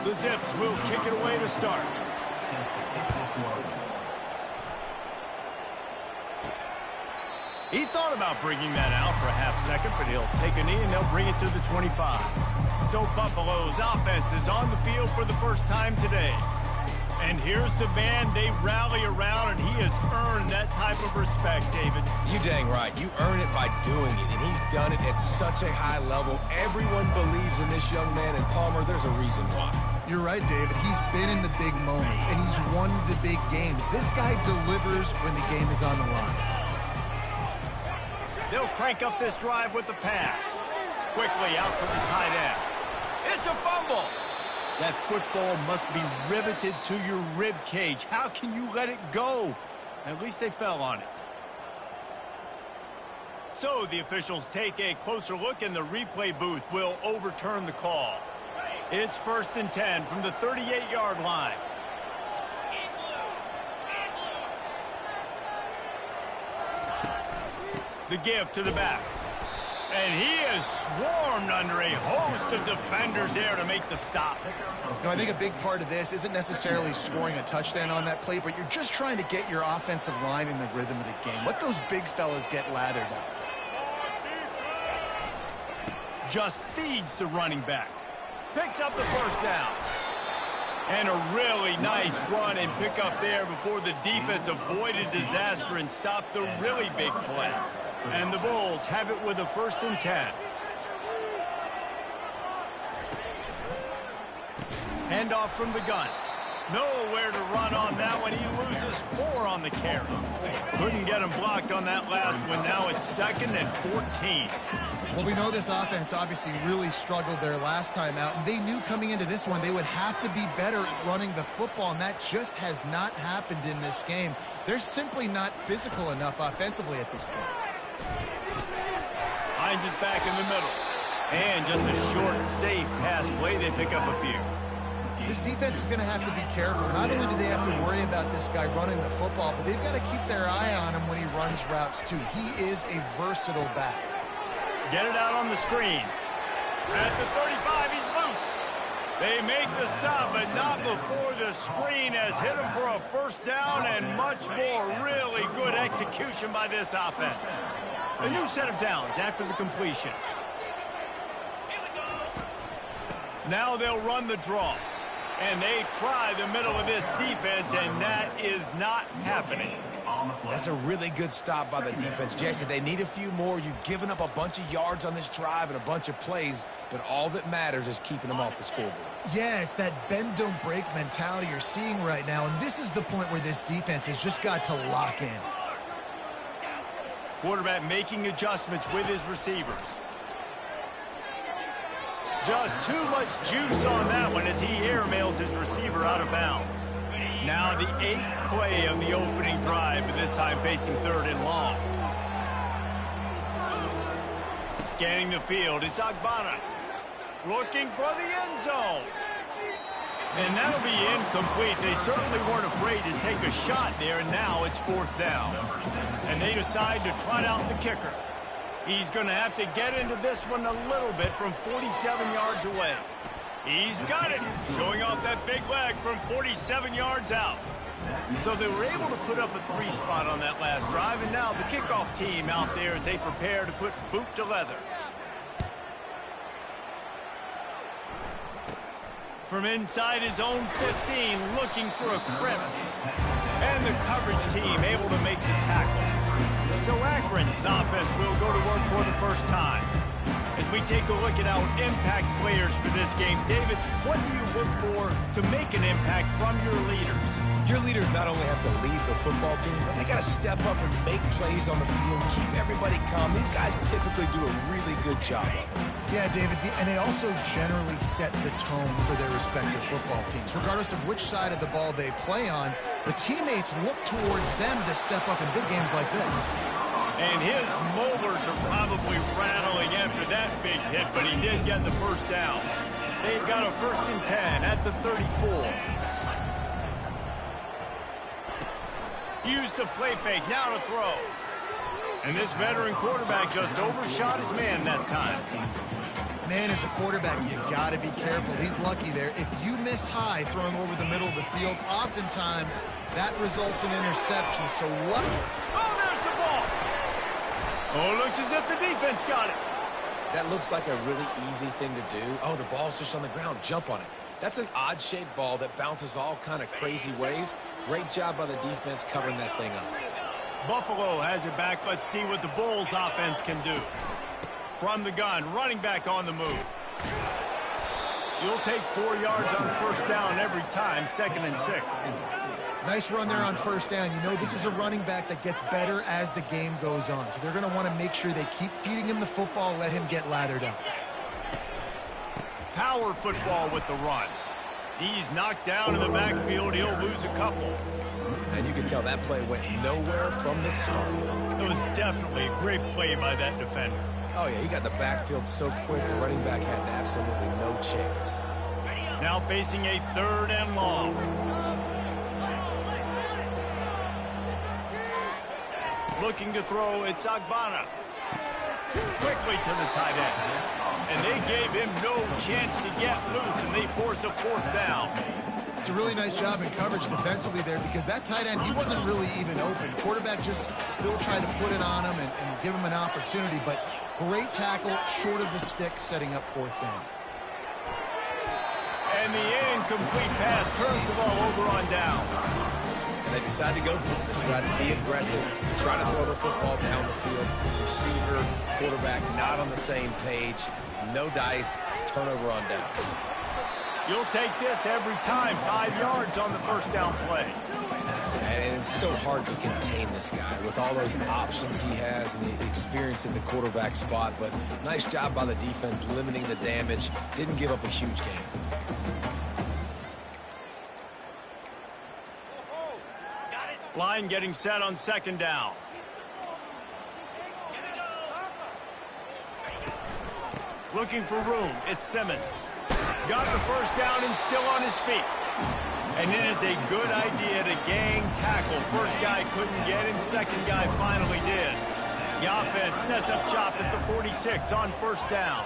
The Zips will kick it away to start. He thought about bringing that out for a half second, but he'll take a knee and they'll bring it to the 25. So Buffalo's offense is on the field for the first time today. And here's the man they rally around, and he has earned that type of respect, David. You dang right. You earn it by doing it, and he's done it at such a high level. Everyone believes in this young man, and Palmer, there's a reason why. You're right, David. He's been in the big moments, and he's won the big games. This guy delivers when the game is on the line. They'll crank up this drive with the pass. Quickly out to the tight end. It's a fumble. That football must be riveted to your rib cage. How can you let it go? At least they fell on it. So the officials take a closer look, and the replay booth will overturn the call. It's 1st and 10 from the 38-yard line. The give to the back. And he is swarmed under a host of defenders there to make the stop. You know, I think a big part of this isn't necessarily scoring a touchdown on that play, but you're just trying to get your offensive line in the rhythm of the game. Let those big fellas get lathered up. Just feeds the running back. Picks up the first down. And a really nice run and pick up there before the defense avoided disaster and stopped the really big play. And the Bulls have it with a 1st and 10. Handoff from the gun. Nowhere to run on that one. He loses 4 on the carry. Couldn't get him blocked on that last one. Now it's 2nd and 14. Well, we know this offense obviously really struggled their last time out, and they knew coming into this one they would have to be better at running the football, and that just has not happened in this game. They're simply not physical enough offensively at this point. Hines is back in the middle. And just a short, safe pass play. They pick up a few. This defense is going to have to be careful. Not only do they have to worry about this guy running the football, but they've got to keep their eye on him when he runs routes, too. He is a versatile back. Get it out on the screen. At the 35, he's loose. They make the stop, but not before the screen has hit him for a first down and much more. Really good execution by this offense. A new set of downs after the completion. Now they'll run the draw. And they try the middle of this defense, and that is not happening. That's a really good stop by the defense, Jason. They need a few more. You've given up a bunch of yards on this drive and a bunch of plays, but all that matters is keeping them off the scoreboard. Yeah, it's that bend, don't break mentality you're seeing right now, and this is the point where this defense has just got to lock in. Quarterback making adjustments with his receivers. Just too much juice on that one as he airmails his receiver out of bounds. Now the 8th play of the opening drive, but this time facing 3rd and long. Scanning the field, it's Agbana. Looking for the end zone. And that'll be incomplete. They certainly weren't afraid to take a shot there, and now it's 4th down. And they decide to trot out the kicker. He's going to have to get into this one a little bit from 47 yards away. He's got it, showing off that big leg from 47 yards out. So they were able to put up a 3 spot on that last drive, and now the kickoff team out there as they prepare to put boot to leather. From inside his own 15, looking for a crevice. And the coverage team able to make the tackle. So Akron's offense will go to work for the first time. As we take a look at our impact players for this game, David, what do you look for to make an impact from your leaders? Your leaders not only have to lead the football team, but they got to step up and make plays on the field, keep everybody calm. These guys typically do a really good job of it. Yeah, David, and they also generally set the tone for their respective football teams. Regardless of which side of the ball they play on, the teammates look towards them to step up in big games like this. And his molars are probably rattling after that big hit, but he did get the first down. They've got a 1st and 10 at the 34. Use the play fake, now to throw. And this veteran quarterback just overshot his man that time. Man, as a quarterback, you got to be careful. He's lucky there. If you miss high throwing over the middle of the field, oftentimes that results in interception. So what? Oh, there's the ball. Oh, it looks as if the defense got it. That looks like a really easy thing to do. Oh, the ball's just on the ground. Jump on it. That's an odd-shaped ball that bounces all kind of crazy ways. Great job by the defense covering that thing up. Buffalo has it back. Let's see what the Bulls offense can do. From the gun, running back on the move. You'll take 4 yards on first down every time, 2nd and 6. Nice run there on first down. You know, this is a running back that gets better as the game goes on. So they're going to want to make sure they keep feeding him the football, let him get lathered up. Power football with the run. He's knocked down in the backfield. He'll lose a couple. And you can tell that play went nowhere from the start. It was definitely a great play by that defender. Oh, yeah, he got in the backfield so quick, the running back had absolutely no chance. Now facing a 3rd and long. Looking to throw, it's Agbana. Quickly to the tight end. And they gave him no chance to get loose, and they force a 4th down. It's a really nice job in coverage defensively there because that tight end, he wasn't really even open. Quarterback just still tried to put it on him and give him an opportunity, but great tackle, short of the stick, setting up 4th down. And the incomplete pass turns the ball over on down. And they decide to go for it. They decide to be aggressive, try to throw the football down the field. Receiver, quarterback not on the same page. No dice, turnover on downs. You'll take this every time, 5 yards on the first down play. And it's so hard to contain this guy with all those options he has and the experience in the quarterback spot. But nice job by the defense limiting the damage. Didn't give up a huge game. Line getting set on 2nd down. Looking for room. It's Simmons. Got the first down and still on his feet. And it is a good idea to gang tackle. First guy couldn't get him. Second guy finally did. The offense sets up shop at the 46 on first down.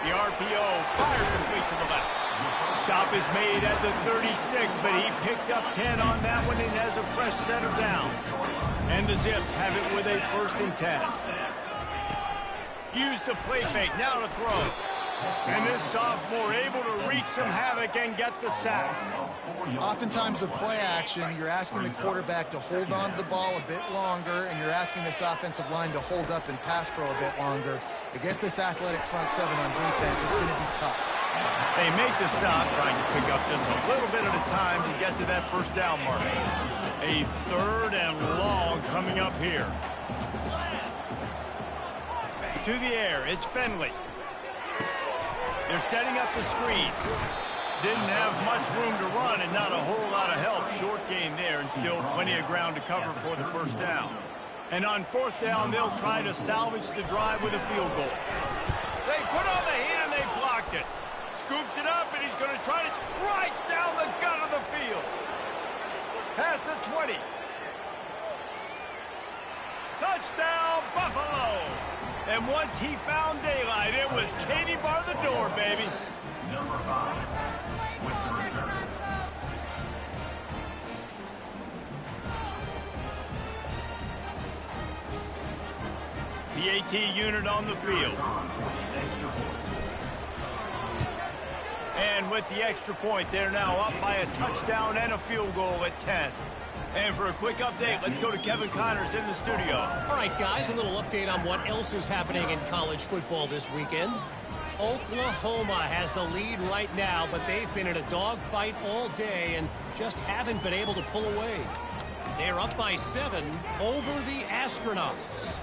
The RPO fired complete to the left. Stop is made at the 36, but he picked up 10 on that one and has a fresh set of downs. And the Zips have it with a 1st and 10. Use the play fake, now to throw. And this sophomore able to wreak some havoc and get the sack. Oftentimes with play action, you're asking the quarterback to hold on to the ball a bit longer, and you're asking this offensive line to hold up and pass pro a bit longer. Against this athletic front 7 on defense, it's going to be tough. They make the stop, trying to pick up just a little bit at a time to get to that first down mark. A 3rd and long coming up here. To the air, it's Finley. They're setting up the screen. Didn't have much room to run and not a whole lot of help. Short gain there and still plenty of ground to cover for the first down. And on 4th down, they'll try to salvage the drive with a field goal. They put on the heat and they blocked it. Scoops it up and he's going to try to right down the gut of the field. Past the 20. Touchdown, Buffalo. And once he found daylight, it was Katie bar the door, baby. Number 5 with the return. PAT unit on the field. And with the extra point, they're now up by a touchdown and a field goal at 10. And for a quick update, let's go to Kevin Connors in the studio. All right, guys, a little update on what else is happening in college football this weekend. Oklahoma has the lead right now, but they've been in a dogfight all day and just haven't been able to pull away. They're up by 7 over the Astronauts.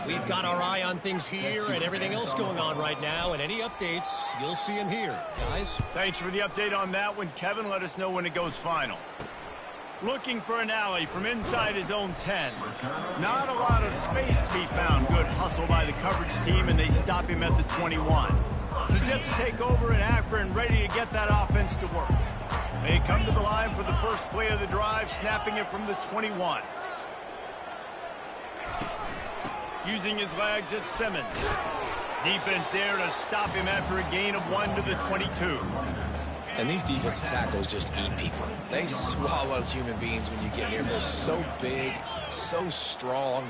We've got our eye on things here and everything else going on right now, and any updates, you'll see them here, guys. Thanks for the update on that one, Kevin. Let us know when it goes final. Looking for an alley from inside his own 10. Not a lot of space to be found. Good hustle by the coverage team, and they stop him at the 21. The Zips take over in Akron, ready to get that offense to work. They come to the line for the first play of the drive, snapping it from the 21. Using his legs, it's Simmons. Defense there to stop him after a gain of 1 to the 22. And these defensive tackles just eat people. They swallow human beings when you get near them. They're so big, so strong.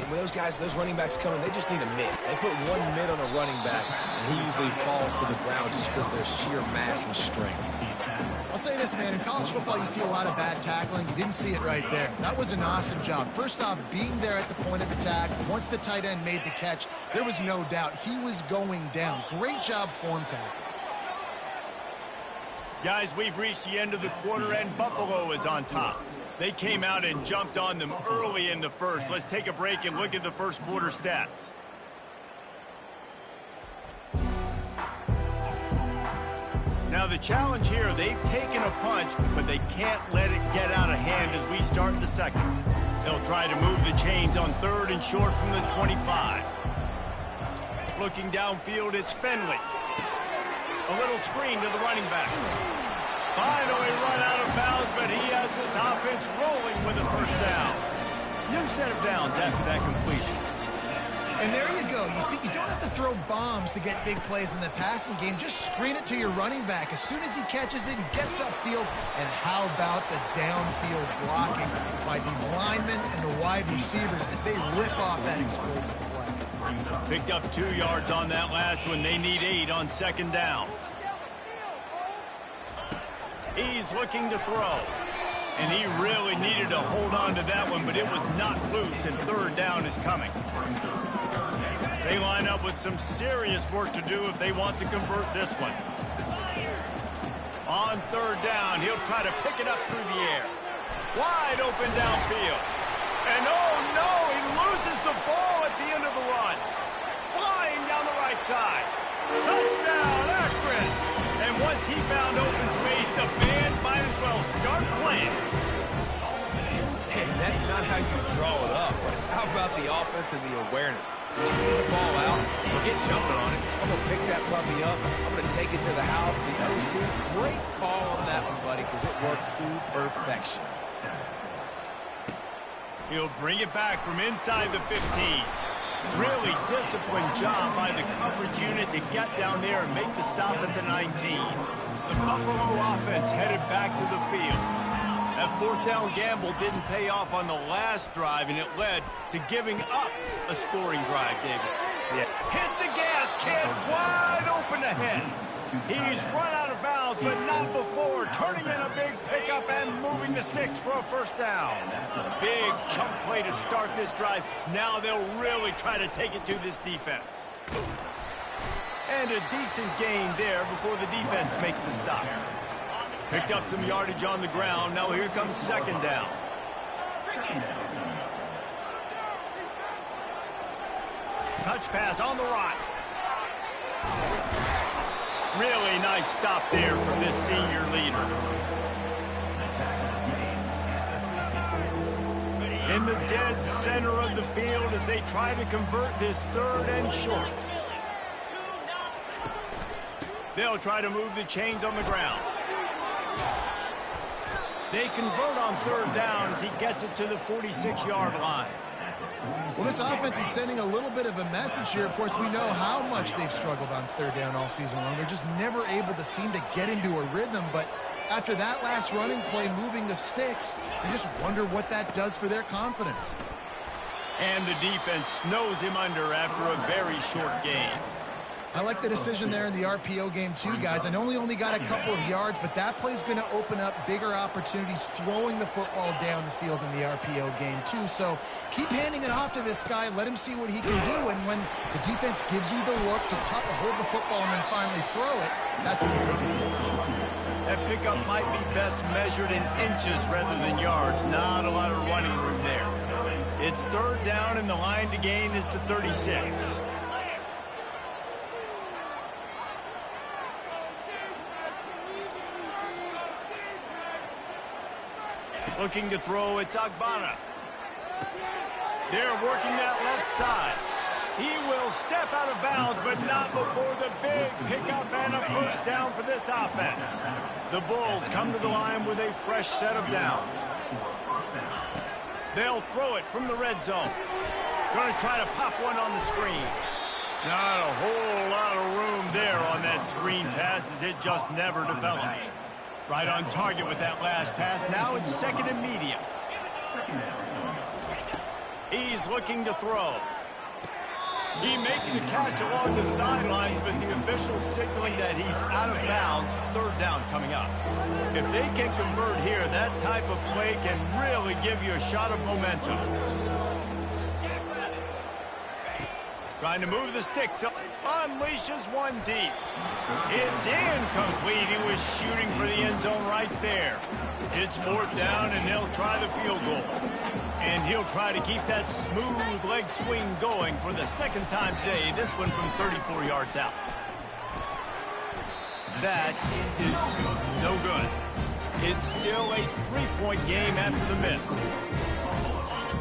When those guys, those running backs come in, they just need a mid. They put one mid on a running back, and he usually falls to the ground just because of their sheer mass and strength. I'll say this, man. In college football, you see a lot of bad tackling. You didn't see it right there. That was an awesome job. First off, being there at the point of attack. Once the tight end made the catch, there was no doubt he was going down. Great job form tackle. Guys, we've reached the end of the quarter, and Buffalo is on top. They came out and jumped on them early in the first. Let's take a break and look at the first quarter stats. Now the challenge here, they've taken a punch, but they can't let it get out of hand as we start the second. They'll try to move the chains on 3rd and short from the 25. Looking downfield, it's Finley. A little screen to the running back. Finally run out of bounds, but he has this offense rolling with a first down. New set of downs after that completion. And there you go. You see, you don't have to throw bombs to get big plays in the passing game. Just screen it to your running back. As soon as he catches it, he gets upfield. And how about the downfield blocking by these linemen and the wide receivers as they rip off that explosive play. Picked up 2 yards on that last one. They need 8 on 2nd down. He's looking to throw. And he really needed to hold on to that one, but it was not loose, and 3rd down is coming. They line up with some serious work to do if they want to convert this one. On 3rd down, he'll try to pick it up through the air. Wide open downfield. And oh no, he loses the ball at the end of the run. Flying down the right side. Touchdown, Akron. And once he found open space, the band might as well start playing. And that's not how you draw it up. But how about the offense and the awareness? You see the ball out, forget jumping on it. I'm going to pick that puppy up. I'm going to take it to the house. The OC, great call on that one, buddy, because it worked to perfection. He'll bring it back from inside the 15. Really disciplined job by the coverage unit to get down there and make the stop at the 19. The Buffalo offense headed back to the field. That 4th down gamble didn't pay off on the last drive, and it led to giving up a scoring drive, David. Yeah. Hit the gas, kid. Wide open ahead. He's run out of bounds, but not before turning in a big pickup and moving the sticks for a first down. Big chunk play to start this drive. Now they'll really try to take it to this defense. And a decent gain there before the defense makes the stop. Picked up some yardage on the ground. Now here comes 2nd down. Touch pass on the right. Really nice stop there from this senior leader. In the dead center of the field as they try to convert this 3rd and short. They'll try to move the chains on the ground. They convert on 3rd down as he gets it to the 46-yard line. Well, this offense is sending a little bit of a message here. Of course, we know how much they've struggled on 3rd down all season long. They're just never able to seem to get into a rhythm. But after that last running play, moving the sticks, you just wonder what that does for their confidence. And the defense snows him under after a very short game. I like the decision there in the RPO game too, guys. I know he only got a couple of yards, but that play's going to open up bigger opportunities throwing the football down the field in the RPO game too. So keep handing it off to this guy. Let him see what he can do. And when the defense gives you the look to hold the football and then finally throw it, that's when you take advantage. That pickup might be best measured in inches rather than yards. Not a lot of running room there. It's 3rd down, and the line to gain is the 36. Looking to throw, it's Agbana. They're working that left side. He will step out of bounds, but not before the big pickup and a first down for this offense. The Bulls come to the line with a fresh set of downs. They'll throw it from the red zone. Going to try to pop one on the screen. Not a whole lot of room there on that screen pass as it just never developed. Right on target with that last pass. Now it's second and medium. He's looking to throw. He makes the catch along the sidelines, but the official signaling that he's out of bounds. Third down coming up. If they can convert here, that type of play can really give you a shot of momentum. Trying to move the sticks up. Unleashes one deep. It's incomplete. He was shooting for the end zone right there. It's fourth down, and they'll try the field goal. And he'll try to keep that smooth leg swing going for the second time today. This one from 34 yards out. That is no good. It's still a three-point game after the miss.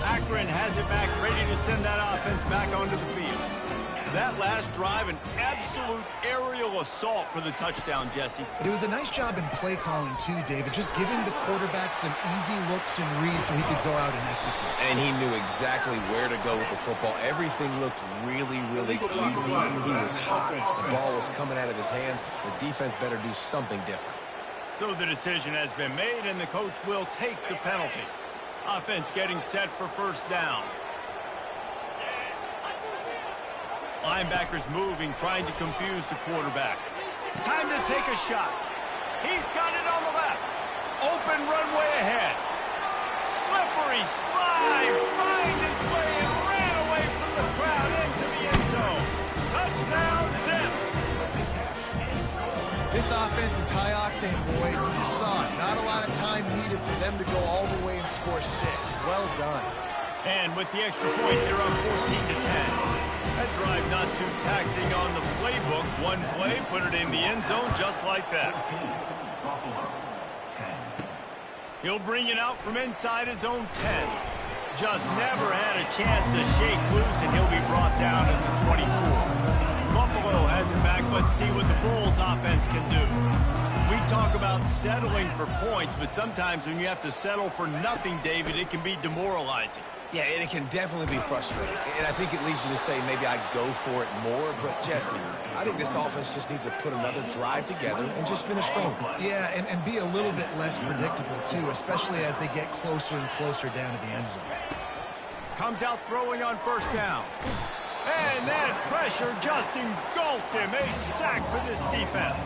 Akron has it back, ready to send that offense back onto the field. That last drive, an absolute aerial assault for the touchdown, Jesse. But it was a nice job in play calling, too, David, just giving the quarterback some easy looks and reads so he could go out and execute. And he knew exactly where to go with the football. Everything looked really, really easy. He was hot. The ball was coming out of his hands. The defense better do something different. So the decision has been made, and the coach will take the penalty. Offense getting set for first down. Linebackers moving, trying to confuse the quarterback. Time to take a shot. He's got it on the left. Open runway ahead. Slippery slide. Find his way and ran away from the crowd into the end zone. Touchdown, Zips. This offense is high octane, boy. You saw it. Not a lot of time needed for them to go all the way and score 6. Well done. And with the extra point, they're up 14-10. That drive not too taxing on the playbook. One play, put it in the end zone just like that. He'll bring it out from inside his own 10. Just never had a chance to shake loose, and he'll be brought down at the 24. Buffalo has it back. Let's see what the Bulls offense can do. We talk about settling for points, but sometimes when you have to settle for nothing, David, it can be demoralizing. Yeah, and it can definitely be frustrating. And I think it leads you to say maybe I go for it more. But, Jesse, I think this offense just needs to put another drive together and just finish strong. Yeah, and be a little bit less predictable, too, especially as they get closer and closer down to the end zone. Comes out throwing on first down. And that pressure just engulfed him. A sack for this defense.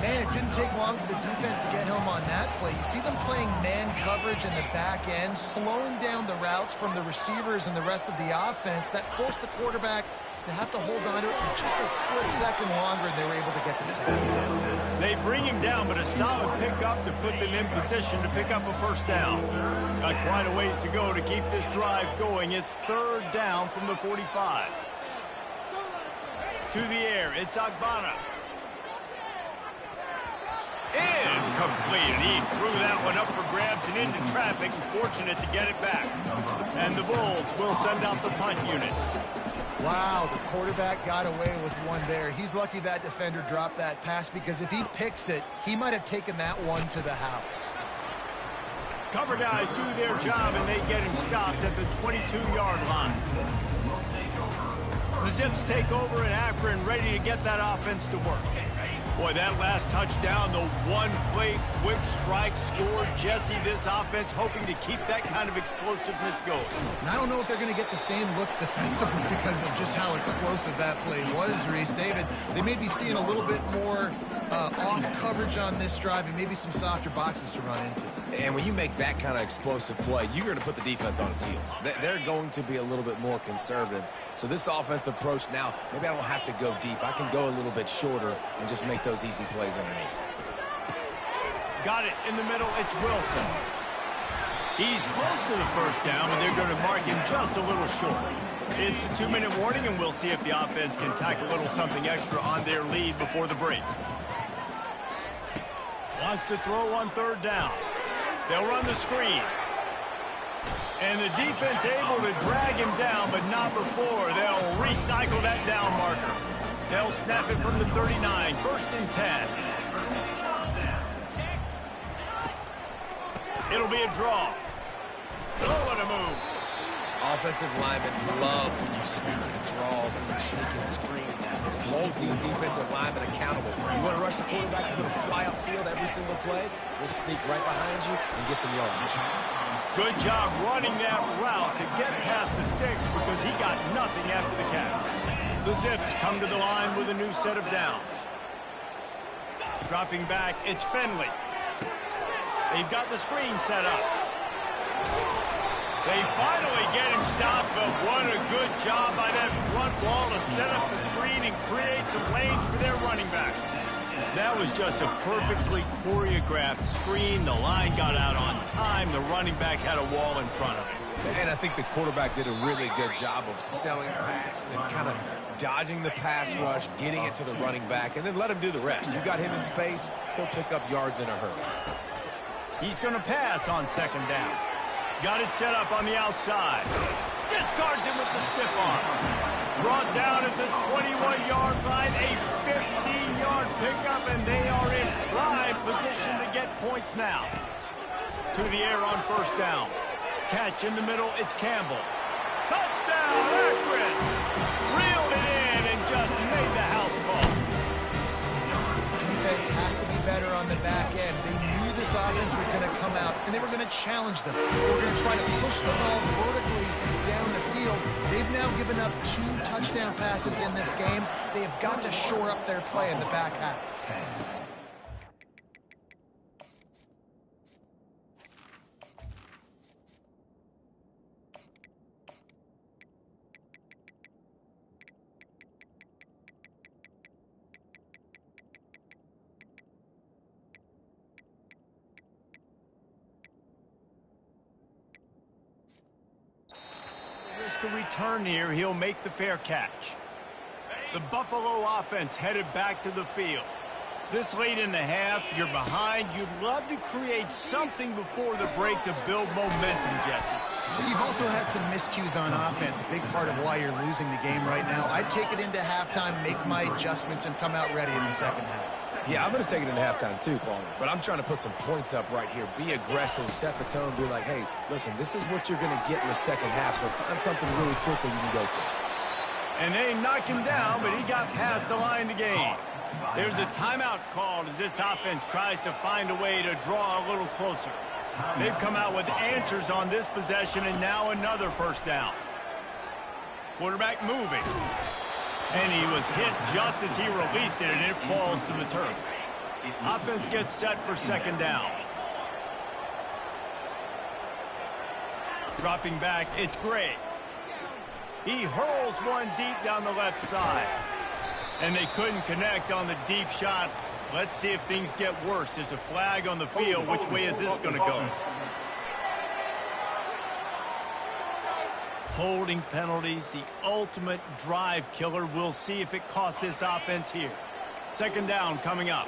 Man, it didn't take long for the defense to get home on that play. You see them playing man coverage in the back end, slowing down the routes from the receivers and the rest of the offense. That forced the quarterback to have to hold on to it for just a split second longer, and they were able to get the sack. They bring him down, but a solid pickup to put them in position to pick up a first down. Got quite a ways to go to keep this drive going. It's third down from the 45. To the air, it's Agbana. Incomplete. He threw that one up for grabs and into traffic. Fortunate to get it back. And the Bulls will send out the punt unit. Wow, the quarterback got away with one there. He's lucky that defender dropped that pass, because if he picks it, he might have taken that one to the house. Cover guys do their job, and they get him stopped at the 22-yard line. The Zips take over at Akron, ready to get that offense to work. Boy, that last touchdown, the one-play quick strike scored. Jesse, this offense hoping to keep that kind of explosiveness going. And I don't know if they're going to get the same looks defensively because of just how explosive that play was, Reese. David, they may be seeing a little bit more off coverage on this drive and maybe some softer boxes to run into. And when you make that kind of explosive play, you're going to put the defense on its heels. They're going to be a little bit more conservative. So this offense approach now, maybe I don't have to go deep. I can go a little bit shorter and just make those easy plays underneath. Got it in the middle. It's Wilson. He's close to the first down, but they're going to mark him just a little short. It's a 2-minute warning, and we'll see if the offense can tack a little something extra on their lead before the break. Wants to throw on third down. They'll run the screen. And the defense able to drag him down, but not before. They'll recycle that down marker. They'll snap it from the 39, 1st and 10. It'll be a draw. Oh, what a move. Offensive linemen love when you sneak draws, when you're sneaking screens. It holds these defensive linemen accountable. You want to rush the quarterback, you want to fly upfield every single play, we'll sneak right behind you and get some yardage. Good job running that route to get past the sticks because he got nothing after the catch. The Zips come to the line with a new set of downs. Dropping back, it's Finley. They've got the screen set up. They finally get him stopped, but what a good job by that front wall to set up the screen and create some lanes for their running back. That was just a perfectly choreographed screen. The line got out on time. The running back had a wall in front of him. And I think the quarterback did a really good job of selling pass and then kind of dodging the pass rush, getting it to the running back, and then let him do the rest. You got him in space, he'll pick up yards in a hurry. He's going to pass on 2nd down. Got it set up on the outside. Discards him with the stiff arm. Brought down at the 21-yard line. A 15-yard pickup, and they are in prime position to get points now. To the air on 1st down. Catch in the middle, it's Campbell. Touchdown, Akron! Reeled it in and just made the house call. Defense has to be better on the back end. They knew this offense was going to come out, and they were going to challenge them. They were going to try to push the ball vertically down the field. They've now given up 2 touchdown passes in this game. They have got to shore up their play in the back half. A return here, he'll make the fair catch. The Buffalo offense headed back to the field. This late in the half, you're behind. You'd love to create something before the break to build momentum, Jesse. You've also had some miscues on offense, a big part of why you're losing the game right now. I'd take it into halftime, make my adjustments, and come out ready in the 2nd half. Yeah, I'm going to take it in halftime too, Paul. But I'm trying to put some points up right here. Be aggressive, set the tone, be like, hey, listen, this is what you're going to get in the 2nd half, so find something really quickly you can go to. And they knocked him down, but he got past the line to gain. There's a timeout called as this offense tries to find a way to draw a little closer. They've come out with answers on this possession, and now another 1st down. Quarterback moving. And he was hit just as he released it, and it falls to the turf. Offense gets set for 2nd down. Dropping back, it's Gray. He hurls one deep down the left side. And they couldn't connect on the deep shot. Let's see if things get worse. There's a flag on the field. Which way is this going to go? Holding penalties, the ultimate drive killer. We'll see if it costs this offense here. 2nd down coming up.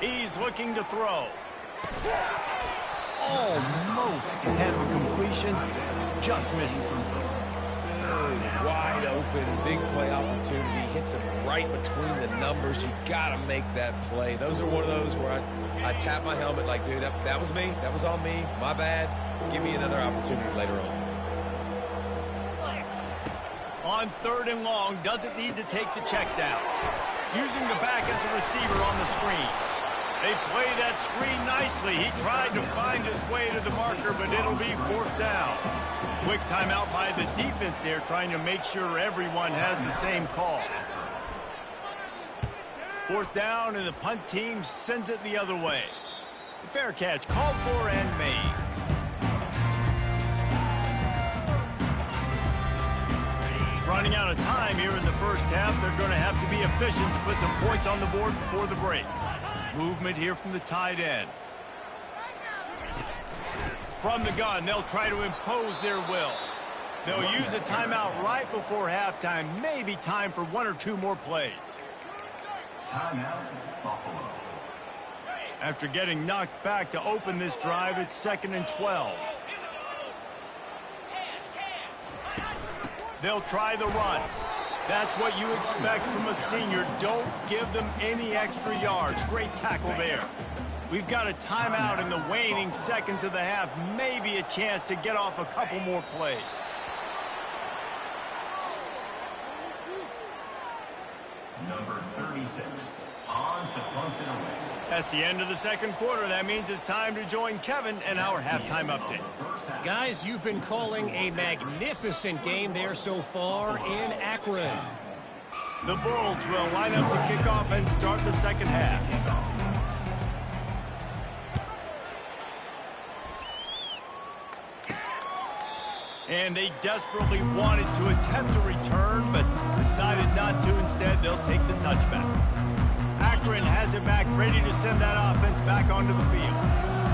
He's looking to throw. Almost had the completion. Just missed it. Good, wide open, big play opportunity. Hits him right between the numbers. You got to make that play. Those are one of those where I tap my helmet like, dude, that was me. That was on me. My bad. Give me another opportunity later on. On 3rd and long, doesn't need to take the check down. Using the back as a receiver on the screen. They play that screen nicely. He tried to find his way to the marker, but it'll be 4th down. Quick timeout by the defense there, trying to make sure everyone has the same call. 4th down, and the punt team sends it the other way. The fair catch called for and made. Running out of time here in the 1st half. They're going to have to be efficient to put some points on the board before the break. Movement here from the tight end. From the gun, they'll try to impose their will. They'll use a timeout right before halftime. Maybe time for 1 or 2 more plays. Timeout, Buffalo. After getting knocked back to open this drive, it's 2nd and 12. They'll try the run. That's what you expect from a senior. Don't give them any extra yards. Great tackle there. We've got a timeout in the waning seconds of the half. Maybe a chance to get off a couple more plays. Number 36, on to punt it away. That's the end of the second quarter. That means it's time to join Kevin and our halftime update. Guys, you've been calling a magnificent game there so far in Akron. The Bulls will line up to kick off and start the second half. And they desperately wanted to attempt a return, but decided not to. Instead, they'll take the touchback. Akron has it back, ready to send that offense back onto the field.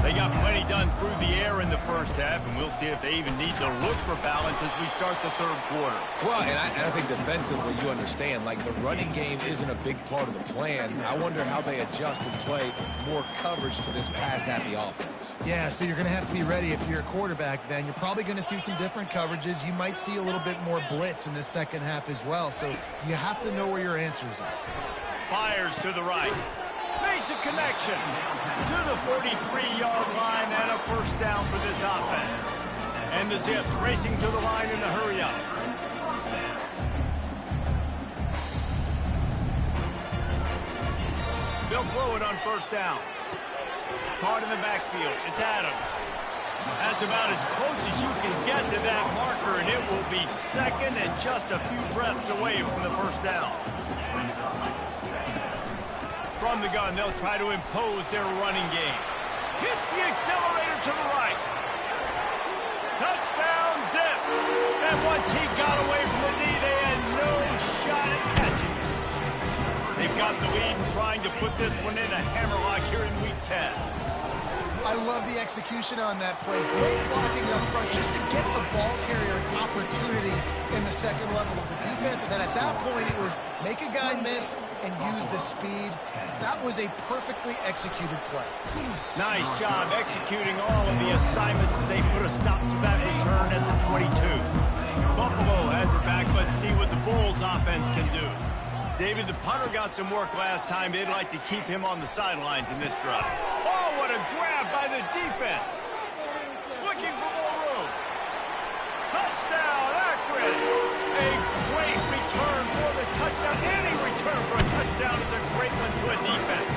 They got plenty done through the air in the first half, and we'll see if they even need to look for balance as we start the third quarter. Well, and I think defensively, you understand, like the running game isn't a big part of the plan. I wonder how they adjust and play more coverage to this pass-happy offense. Yeah, so you're going to have to be ready if you're a quarterback then. You're probably going to see some different coverages. You might see a little bit more blitz in the second half as well, so you have to know where your answers are. Fires to the right. Makes a connection to the 43-yard line and a first down for this offense. And the Zips racing to the line in a hurry up. They'll throw it on first down. Caught in the backfield. It's Adams. That's about as close as you can get to that marker, and it will be second and just a few breaths away from the first down. From the gun, they'll try to impose their running game. Hits the accelerator to the right. Touchdown, Zips. And once he got away from the knee, they had no shot at catching it. They've got the lead and trying to put this one in a hammerlock here in Week 10. I love the execution on that play. Great blocking up front just to get the ball carrier an opportunity in the second level of the defense. And then at that point, it was make a guy miss and use the speed. That was a perfectly executed play. Nice job executing all of the assignments as they put a stop to that return at the 22. Buffalo has it back. Let's see what the Bulls offense can do. David, the punter got some work last time. They'd like to keep him on the sidelines in this drive. Oh, what a grab by the defense. Looking for more room. Touchdown, Akron. A great return for the touchdown. Any return for a touchdown is a great one to a defense.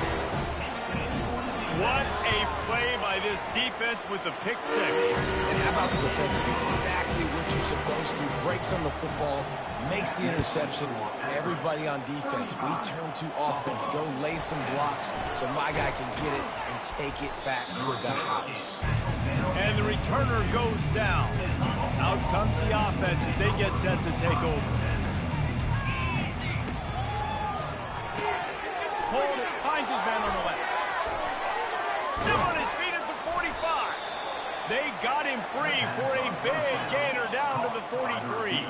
What a play by this defense with the pick six. And how about the defender? Exactly what you're supposed to do. Breaks on the football, makes the interception. Everybody on defense, we turn to offense. Go lay some blocks so my guy can get it and take it back to the house. And the returner goes down. Out comes the offense as they get set to take over. Hold it, finds his man on the left. Still on his feet at the 45. They got him free for a big gainer down to the 43.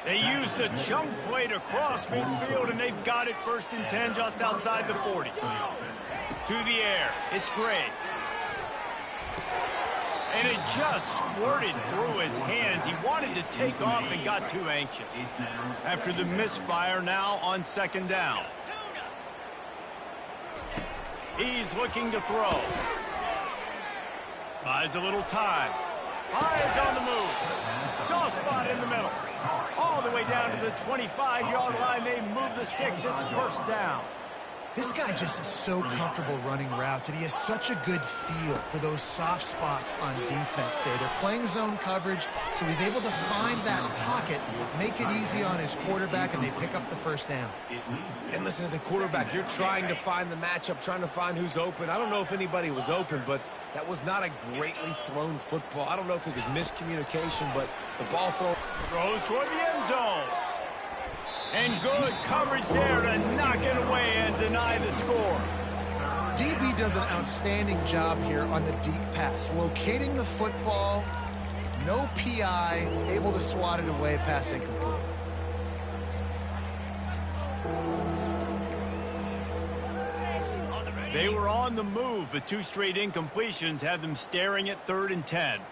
They used the chunk play to cross midfield, and they've got it 1st and 10 just outside the 40. To the air. It's Gray. And it just squirted through his hands. He wanted to take off and got too anxious. After the misfire, now on 2nd down. He's looking to throw. Buys a little time. Hyde's on the move. Soft spot in the middle. All the way down to the 25-yard line. They move the sticks. It's 1st down. This guy just is so comfortable running routes, and he has such a good feel for those soft spots on defense there. They're playing zone coverage, so he's able to find that pocket, make it easy on his quarterback, and they pick up the 1st down. And listen, as a quarterback, you're trying to find the matchup, trying to find who's open. I don't know if anybody was open, but that was not a greatly thrown football. I don't know if it was miscommunication, but the ball throws toward the end zone. And good coverage there to knock it away and deny the score. DB does an outstanding job here on the deep pass, locating the football, no PI, able to swat it away, pass incomplete. They were on the move, but 2 straight incompletions have them staring at 3rd and 10. 6-9-1,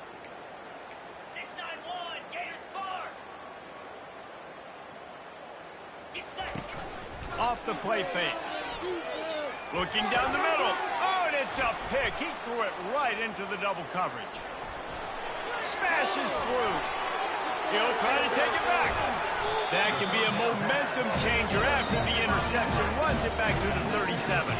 Gators score. Get set. Off the play fake. Looking down the middle. Oh, and it's a pick. He threw it right into the double coverage. Smashes through. He'll try to take it back. That can be a momentum changer after the interception. Runs it back to the 37.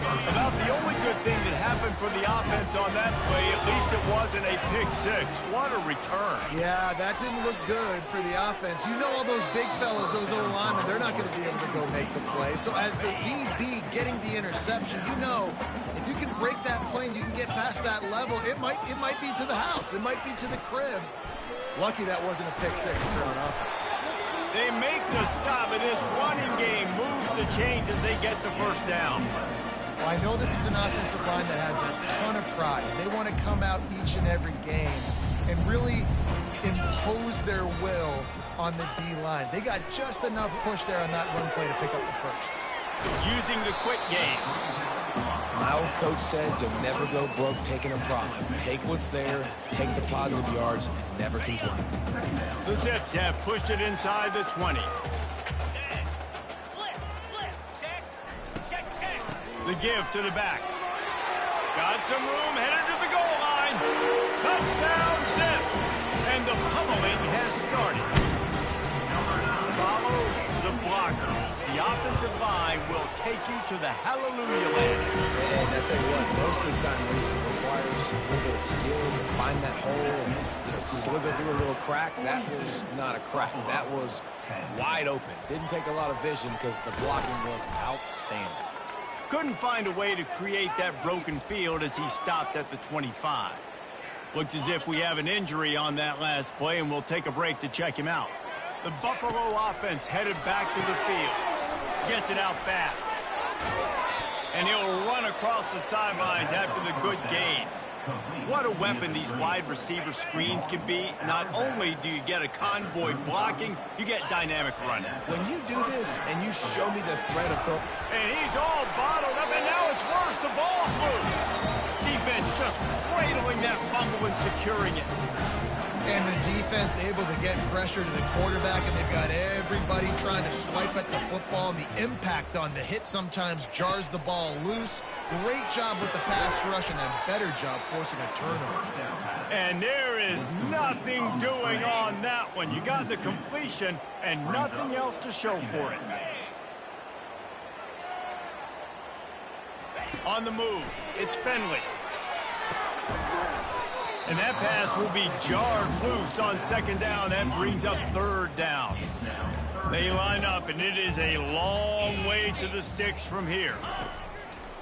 About the only good thing that happened for the offense on that play, at least it wasn't a pick 6. What a return. Yeah, that didn't look good for the offense. You know all those big fellas, those O-linemen, they're not going to be able to go make the play. So as the DB getting the interception, you know, if you can break that play and you can get past that level, it might be to the house. It might be to the crib. Lucky that wasn't a pick 6 if you're on offense. They make the stop, and this running game moves the chains as they get the first down. Well, I know this is an offensive line that has a ton of pride. They want to come out each and every game and really impose their will on the D-line. They got just enough push there on that run play to pick up the first. Using the quick game. My old coach said you'll never go broke taking a profit. Take what's there, take the positive yards, and never complain. The zip tap pushed it inside the 20. Flip, check, check, check. The give to the back. Got some room, headed to the goal line. Touchdown, Zip. And the pummeling has started. Follow the blocker. The offensive line will take you to the hallelujah land. And I tell you what, most of the time, Mason, requires a little bit of skill to find that hole and slither through a little crack. That was not a crack. That was wide open. Didn't take a lot of vision because the blocking was outstanding. Couldn't find a way to create that broken field as he stopped at the 25. Looks as if we have an injury on that last play, and we'll take a break to check him out. The Buffalo offense headed back to the field. Gets it out fast. And he'll run across the sidelines after the good gain. What a weapon these wide receiver screens can be. Not only do you get a convoy blocking, you get dynamic running. When you do this and you show me the threat of throw... And he's all bottled up, and now it's worse. The ball's loose. Defense just cradling that fumble and securing it. And the defense able to get pressure to the quarterback, and they've got everybody trying to swipe at the football, and the impact on the hit sometimes jars the ball loose. Great job with the pass rush, and a better job forcing a turnover. And there is nothing doing on that one. You got the completion and nothing else to show for it. On the move, it's Finley. And that pass will be jarred loose on 2nd down. That brings up 3rd down. They line up, and it is a long way to the sticks from here.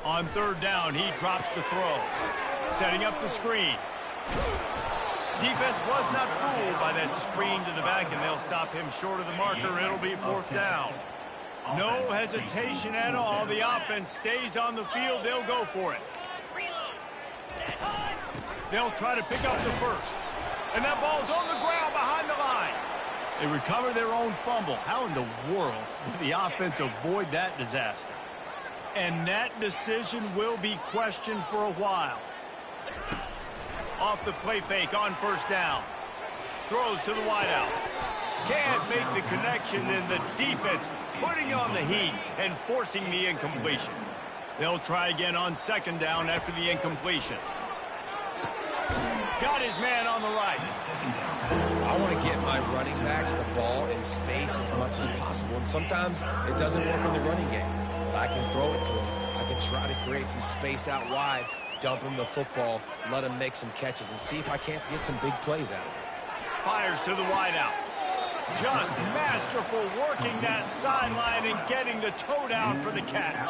On 3rd down, he drops the throw. Setting up the screen. Defense was not fooled by that screen to the back, and they'll stop him short of the marker. It'll be 4th down. No hesitation at all. The offense stays on the field. They'll go for it. They'll try to pick up the first. And that ball's on the ground behind the line. They recover their own fumble. How in the world did the offense avoid that disaster? And that decision will be questioned for a while. Off the play fake on 1st down. Throws to the wideout. Can't make the connection, and the defense putting on the heat and forcing the incompletion. They'll try again on 2nd down after the incompletion. Got his man on the right. I want to get my running backs the ball in space as much as possible, and sometimes it doesn't work in the running game. But I can throw it to him. I can try to create some space out wide, dump him the football, let him make some catches, and see if I can't get some big plays out of him. Fires to the wideout. Just masterful working that sideline and getting the toe down for the catch.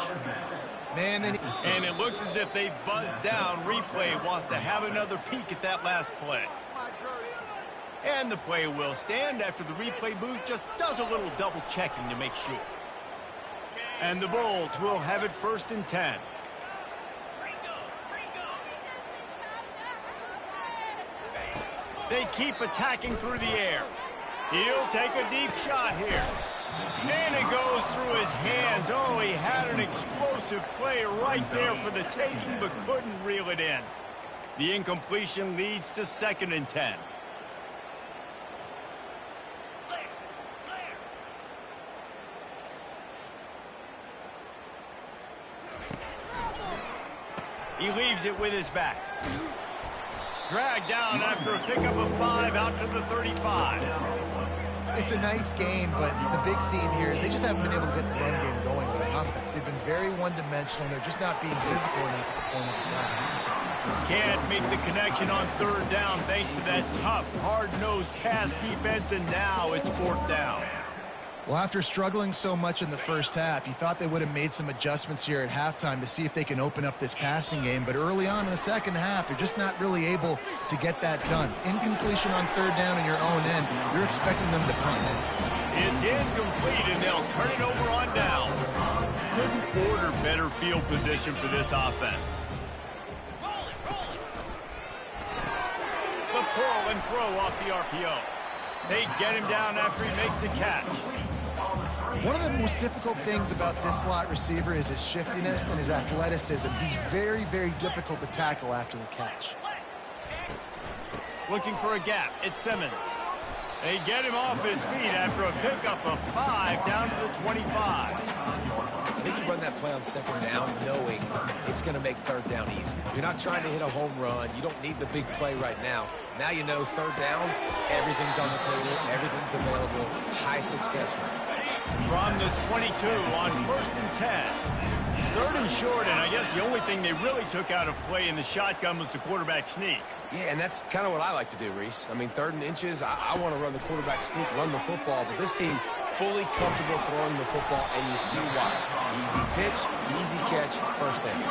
Man, and it looks as if they've buzzed down. Replay wants to have another peek at that last play. And the play will stand after the replay booth just does a little double checking to make sure. And the Bulls will have it 1st and 10. They keep attacking through the air. He'll take a deep shot here. And it goes through his hands. Oh, he had an explosive play right there for the taking, but couldn't reel it in. The incompletion leads to 2nd and 10. He leaves it with his back. Dragged down after a pickup of 5 out to the 35. It's a nice game, but the big theme here is they just haven't been able to get the run game going with the offense. They've been very one-dimensional. They're just not being physical enough at the point of attack. Can't make the connection on 3rd down thanks to that tough, hard-nosed pass defense, and now it's 4th down. Well, after struggling so much in the first half, you thought they would have made some adjustments here at halftime to see if they can open up this passing game. But early on in the second half, they're just not really able to get that done. Incompletion on 3rd down in your own end, you're expecting them to punt. It's incomplete, and they'll turn it over on downs. Couldn't order better field position for this offense. The pull and throw off the RPO. They get him down after he makes the catch. One of the most difficult things about this slot receiver is his shiftiness and his athleticism. He's very, very difficult to tackle after the catch. Looking for a gap. It's Simmons. They get him off his feet after a pickup of 5 down to the 25. I think you run that play on 2nd down knowing it's going to make 3rd down easy. You're not trying to hit a home run. You don't need the big play right now. Now you know 3rd down, everything's on the table, everything's available, high success rate. From the 22 on 1st and 10. 3rd and short, and I guess the only thing they really took out of play in the shotgun was the quarterback sneak. Yeah, and that's kind of what I like to do, Reese. I mean, 3rd and inches, I want to run the quarterback sneak, run the football, but this team fully comfortable throwing the football, and you see why. Easy pitch, easy catch, 1st down.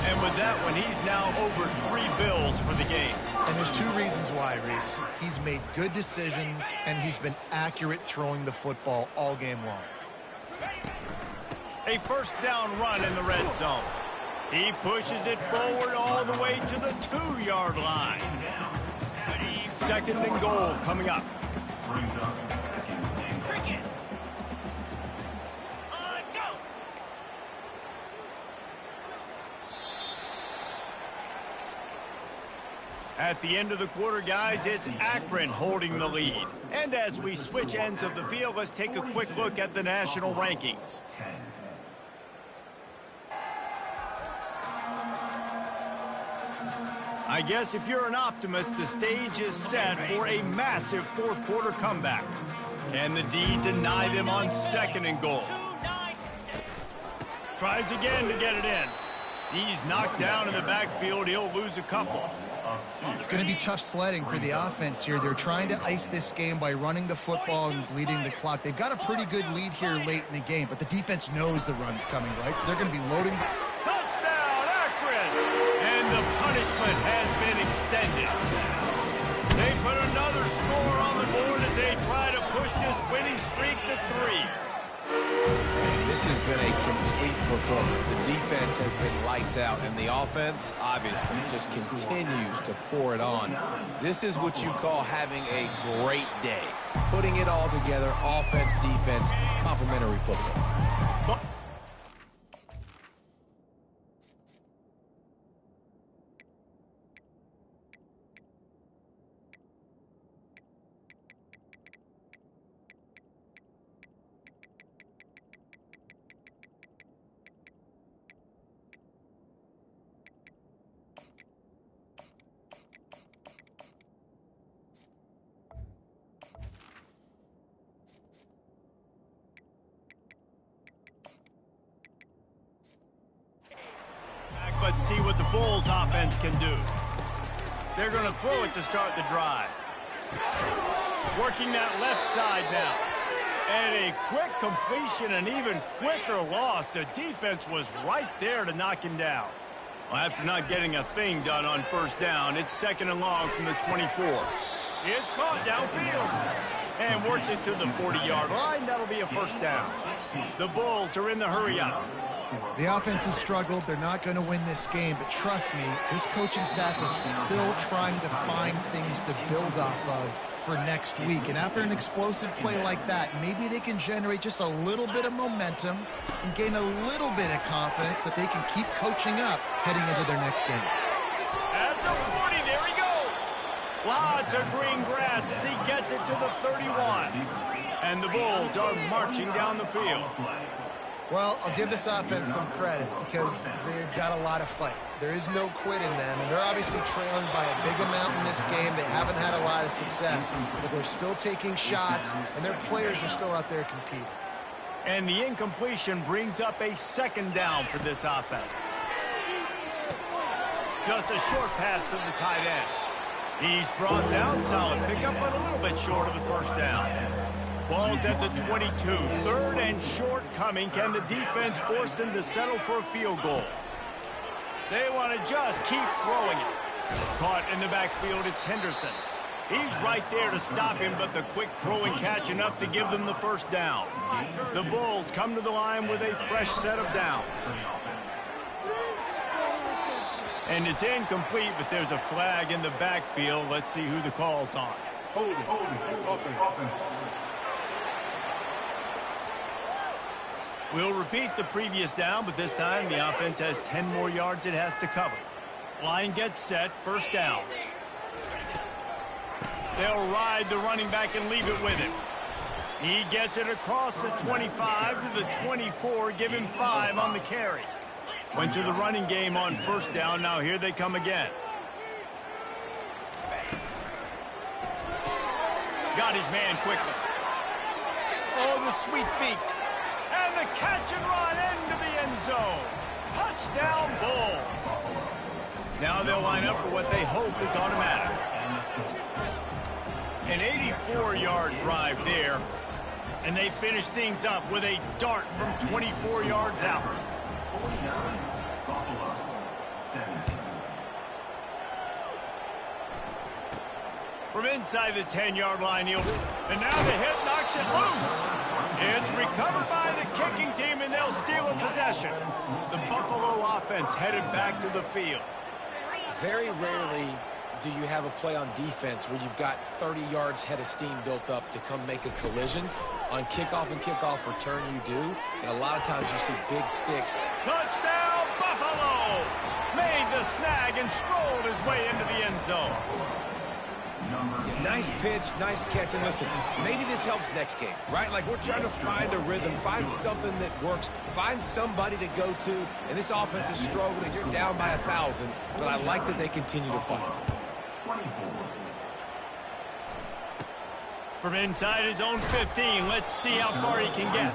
And with that one, he's now over 3 bills for the game. And there's 2 reasons why, Reese. He's made good decisions, and he's been accurate throwing the football all game long. A 1st down run in the red zone. He pushes it forward all the way to the 2-yard line. 2nd and goal coming up. At the end of the quarter, guys, it's Akron holding the lead. And as we switch ends of the field, let's take a quick look at the national rankings. I guess if you're an optimist, the stage is set for a massive 4th quarter comeback. Can the D deny them on 2nd and goal? Tries again to get it in. He's knocked down in the backfield. He'll lose a couple. It's going to be tough sledding for the offense here. They're trying to ice this game by running the football and bleeding the clock. They've got a pretty good lead here late in the game, but the defense knows the run's coming, right? So they're going to be loading. Touchdown, Akron! And the punishment has been extended. They put another score on the board as they try to push this winning streak to 3. Hey, this has been a complete performance. The defense has been lights out, and the offense, obviously, just continues to pour it on. This is what you call having a great day. Putting it all together, offense, defense, complementary football. Let's see what the Bulls offense can do. They're going to throw it to start the drive. Working that left side now. And a quick completion, an even quicker loss. The defense was right there to knock him down. Well, after not getting a thing done on 1st down, it's 2nd and long from the 24. It's caught downfield. And works it to the 40-yard line. That'll be a 1st down. The Bulls are in the hurry-up. The offense has struggled. They're not going to win this game, but trust me, this coaching staff is still trying to find things to build off of for next week. And after an explosive play like that, maybe they can generate just a little bit of momentum and gain a little bit of confidence that they can keep coaching up heading into their next game. At the 40, there he goes. Lots of green grass as he gets it to the 31. And the Bulls are marching down the field. Well, I'll give this offense some credit because they've got a lot of fight. There is no quit in them, and they're obviously trailing by a big amount in this game. They haven't had a lot of success, but they're still taking shots, and their players are still out there competing. And the incompletion brings up a second down for this offense. Just a short pass to the tight end. He's brought down, solid pickup, but a little bit short of the first down. Ball's at the 22. Third and short coming. Can the defense force them to settle for a field goal? They want to just keep throwing it. Caught in the backfield, it's Henderson. He's right there to stop him, but the quick throw and catch enough to give them the first down. The Bulls come to the line with a fresh set of downs. And it's incomplete, but there's a flag in the backfield. Let's see who the call's on. We'll repeat the previous down, but this time the offense has 10 more yards it has to cover. Line gets set, first down. They'll ride the running back and leave it with him. He gets it across the 25 to the 24, give him 5 on the carry. Went to the running game on first down, now here they come again. Got his man quickly. Oh, the sweet feet. And the catch and run into the end zone. Touchdown, Bulls. Now they'll line up for what they hope is automatic. An 84-yard drive there. And they finish things up with a dart from 24 yards out. From inside the 10-yard line, and now the hit knocks it loose. It's recovered by the kicking team, and they'll steal a possession. The Buffalo offense headed back to the field. Very rarely do you have a play on defense where you've got 30 yards head of steam built up to come make a collision. On kickoff and kickoff return, you do. And a lot of times you see big sticks. Touchdown, Buffalo! Made the snag and strolled his way into the end zone. Yeah, nice pitch, nice catch. And listen, maybe this helps next game, right? Like, we're trying to find a rhythm, find something that works, find somebody to go to. And this offense is struggling. You're down by 1,000, but I like that they continue to fight. From inside his own 15, let's see how far he can get.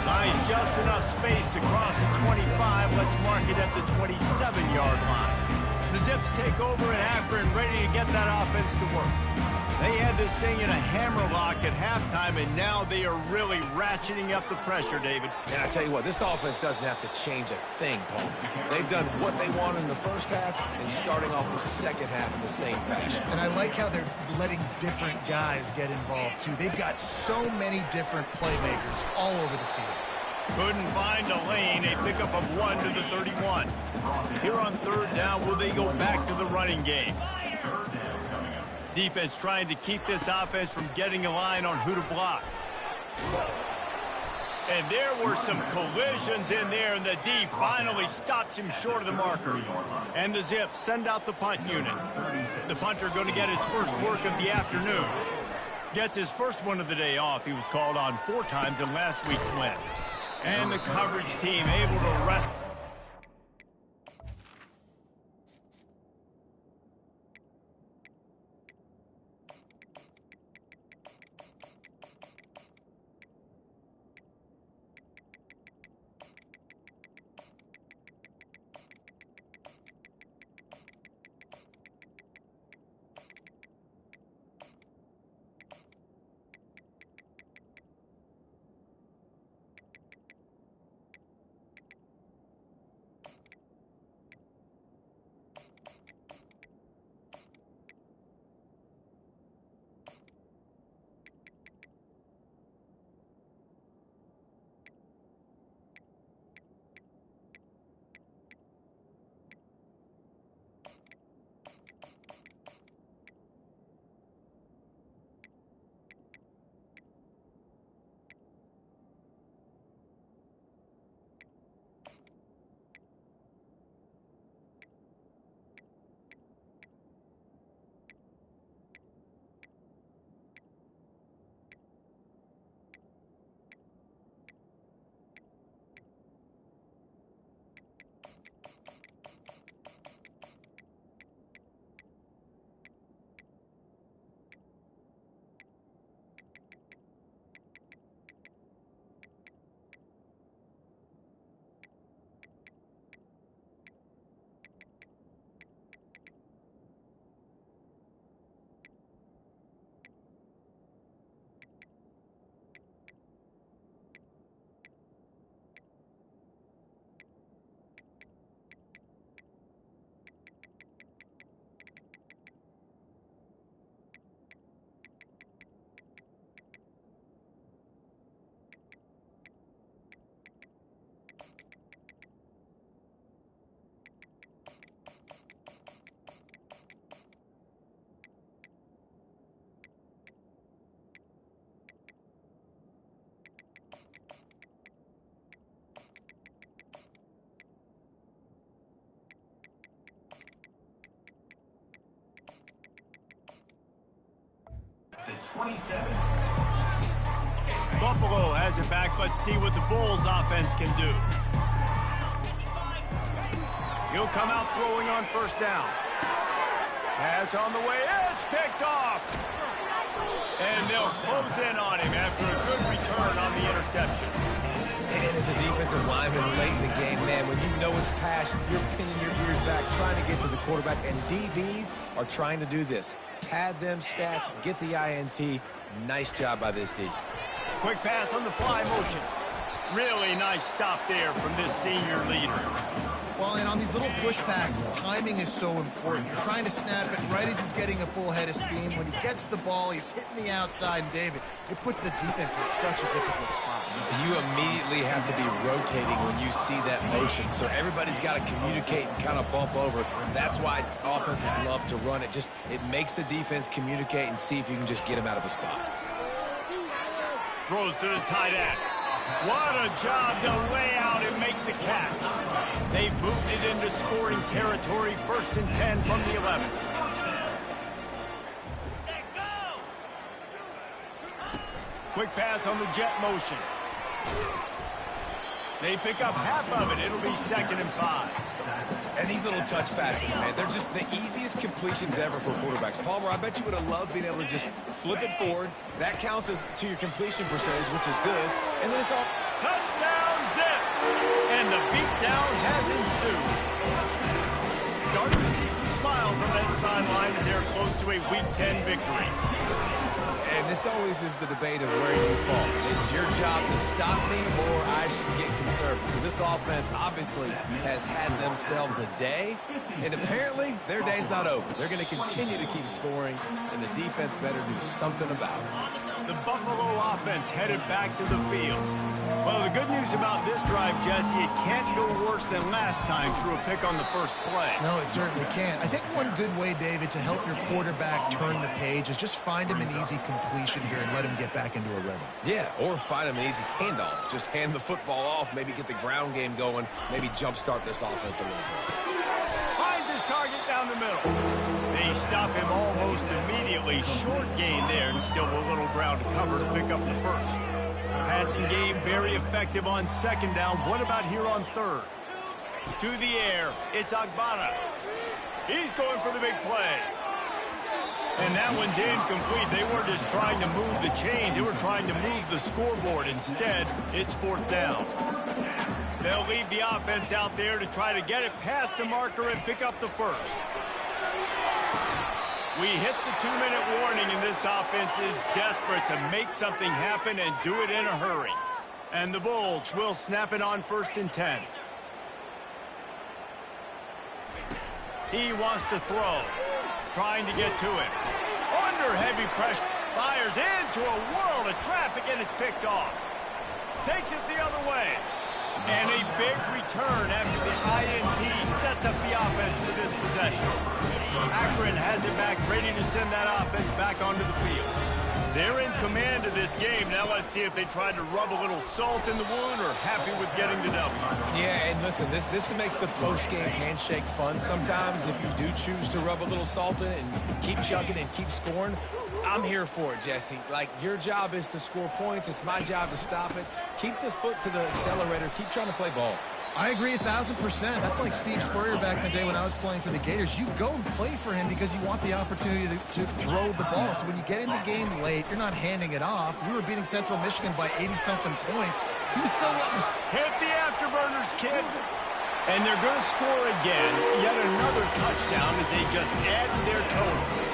Buys just enough space to cross the 25. Let's mark it at the 27-yard line. The Zips take over at Akron, ready to get that offense to work. They had this thing in a hammerlock at halftime, and now they are really ratcheting up the pressure, David. And I tell you what, this offense doesn't have to change a thing, Paul. They've done what they want in the first half and starting off the second half in the same fashion. And I like how they're letting different guys get involved, too. They've got so many different playmakers all over the field. Couldn't find a lane. A pickup of 1 to the 31. Here on third down, will they go back to the running game? Defense trying to keep this offense from getting a line on who to block. And there were some collisions in there, and the D finally stops him short of the marker. And the Zips send out the punt unit. The punter going to get his first work of the afternoon. Gets his first one of the day off. He was called on 4 times in last week's win. And the coverage team able to rest. 27. Buffalo has it back. Let's see what the Bulls offense can do. He'll come out throwing on first down. Pass on the way. It's picked off. And they'll close in on him after a good return on the interception. And as a defensive lineman late in the game, man, when you know it's past, you're pinning your ears back, trying to get to the quarterback, and DBs are trying to do this. Pad them stats, get the INT. Nice job by this D. Quick pass on the fly motion. Really nice stop there from this senior leader. Well, and on these little push passes, timing is so important. You're trying to snap it right as he's getting a full head of steam. When he gets the ball, he's hitting the outside, and David, it puts the defense in such a difficult spot. You immediately have to be rotating when you see that motion, so everybody's got to communicate and kind of bump over. That's why offenses love to run it. It makes the defense communicate and see if you can just get him out of a spot. Throws to the tight end. What a job to lay out and make the catch. They've moved it into scoring territory, 1st and 10 from the 11. Quick pass on the jet motion. They pick up half of it. It'll be 2nd and 5. And these little touch passes, man, they're just the easiest completions ever for quarterbacks. Palmer, I bet you would have loved being able to just flip it forward. That counts as to your completion percentage, which is good. And then it's all... Touchdown, Zips! And the beatdown has ensued. Starting to see some smiles on that sideline as they're close to a Week 10 victory. And this always is the debate of where you fall. It's your job to stop me or I should get conservative. Because this offense obviously has had themselves a day. And apparently their day's not over. They're going to continue to keep scoring. And the defense better do something about it. The Buffalo offense headed back to the field. Well, the good news about this drive, Jesse, it can't go worse than last time through a pick on the first play. No, it certainly can't. I think one good way, David, to help your quarterback turn the page is just find him an easy completion here and let him get back into a rhythm. Yeah, or find him an easy handoff. Just hand the football off, maybe get the ground game going, maybe jumpstart this offense a little bit. Finds his target down the middle. They stop him almost immediately. Short gain there and still a little ground to cover to pick up the first. Passing game very effective on 2nd down. What about here on 3rd? To the air. It's Agbana. He's going for the big play. And that one's incomplete. They weren't just trying to move the chains. They were trying to move the scoreboard. Instead, it's 4th down. They'll leave the offense out there to try to get it past the marker and pick up the first. We hit the 2-minute warning, and this offense is desperate to make something happen and do it in a hurry. And the Bulls will snap it on 1st and 10. He wants to throw, trying to get to it. Under heavy pressure, fires into a world of traffic, and it's picked off. Takes it the other way. And a big return after the INT sets up the offense for this possession. Akron has it back, ready to send that offense back onto the field. They're in command of this game. Now let's see if they try to rub a little salt in the wound or happy with getting the W. Yeah, and listen, this makes the post-game handshake fun sometimes. If you do choose to rub a little salt in it and keep chucking and keep scoring, I'm here for it, Jesse. Like, your job is to score points. It's my job to stop it. Keep the foot to the accelerator. Keep trying to play ball. I agree 1,000%. That's like Steve Spurrier back in the day when I was playing for the Gators. You go and play for him because you want the opportunity to throw the ball. So when you get in the game late, you're not handing it off. We were beating Central Michigan by 80-something points. He was still letting us... Hit the afterburners, kid. And they're going to score again. Yet another touchdown as they just add to their total.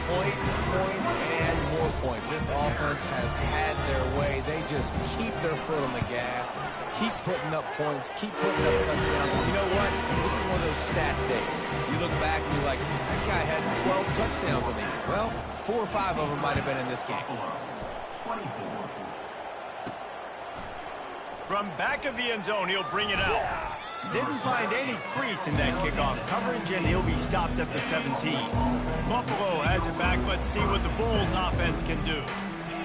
Points, and more points. This offense has had their way. They just keep their foot on the gas, keep putting up points, keep putting up touchdowns. And you know what? This is one of those stats days. You look back and you're like, that guy had 12 touchdowns in the year. Well, 4 or 5 of them might have been in this game. From back of the end zone, he'll bring it out. Didn't find any crease in that kickoff coverage, and he'll be stopped at the 17. Buffalo has it back. Let's see what the Bulls offense can do.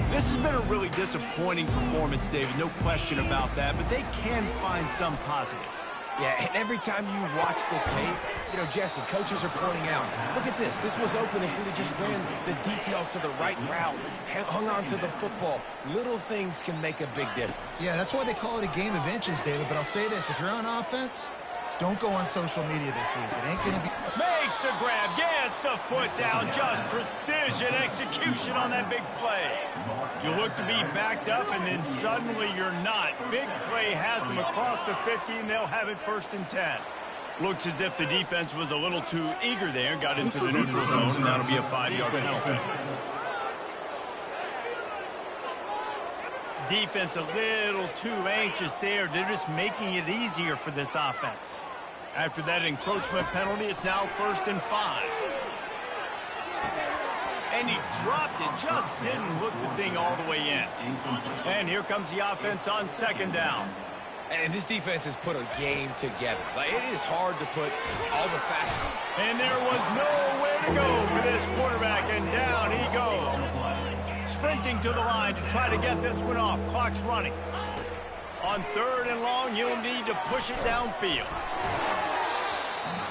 This has been a really disappointing performance, David. No question about that, but they can find some positives. Yeah, and every time you watch the tape, you know, Jesse, coaches are pointing out, look at this. This was open if we'd have just ran the details to the right route, hung on to the football. Little things can make a big difference. Yeah, that's why they call it a game of inches, David. But I'll say this, if you're on offense, don't go on social media this week. It ain't going to be... Makes the grab, gets the foot down, just precision execution on that big play. You look to be backed up, and then suddenly you're not. Big play has them across the 50, and they'll have it 1st and 10. Looks as if the defense was a little too eager there, got into the neutral zone, and that'll be a 5-yard penalty. Defense a little too anxious there. They're just making it easier for this offense. After that encroachment penalty, it's now 1st and 5. And he dropped it, just didn't look the thing all the way in. And here comes the offense on 2nd down. And this defense has put a game together. Like, it is hard to put all the facts out. And there was nowhere to go for this quarterback, and down he goes. Sprinting to the line to try to get this one off. Clock's running. On 3rd and long, you'll need to push it downfield.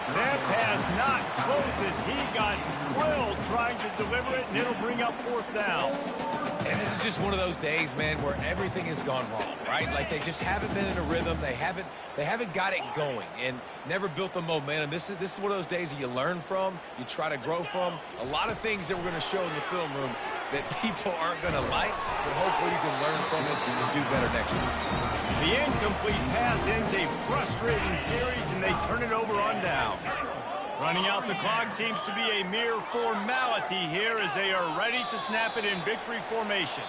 That pass not close as he got drilled trying to deliver it, and it'll bring up 4th down. And this is just one of those days, man, where everything has gone wrong, right? Like, they just haven't been in a rhythm. They haven't got it going and never built the momentum. This is one of those days that you learn from, you try to grow from. A lot of things that we're going to show in the film room that people aren't going to like, but hopefully you can learn from it and do better next week. The incomplete pass ends a frustrating series, and they turn it over on downs. Running out the clock seems to be a mere formality here as they are ready to snap it in victory formation.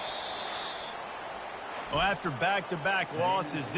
Well, after back-to-back losses,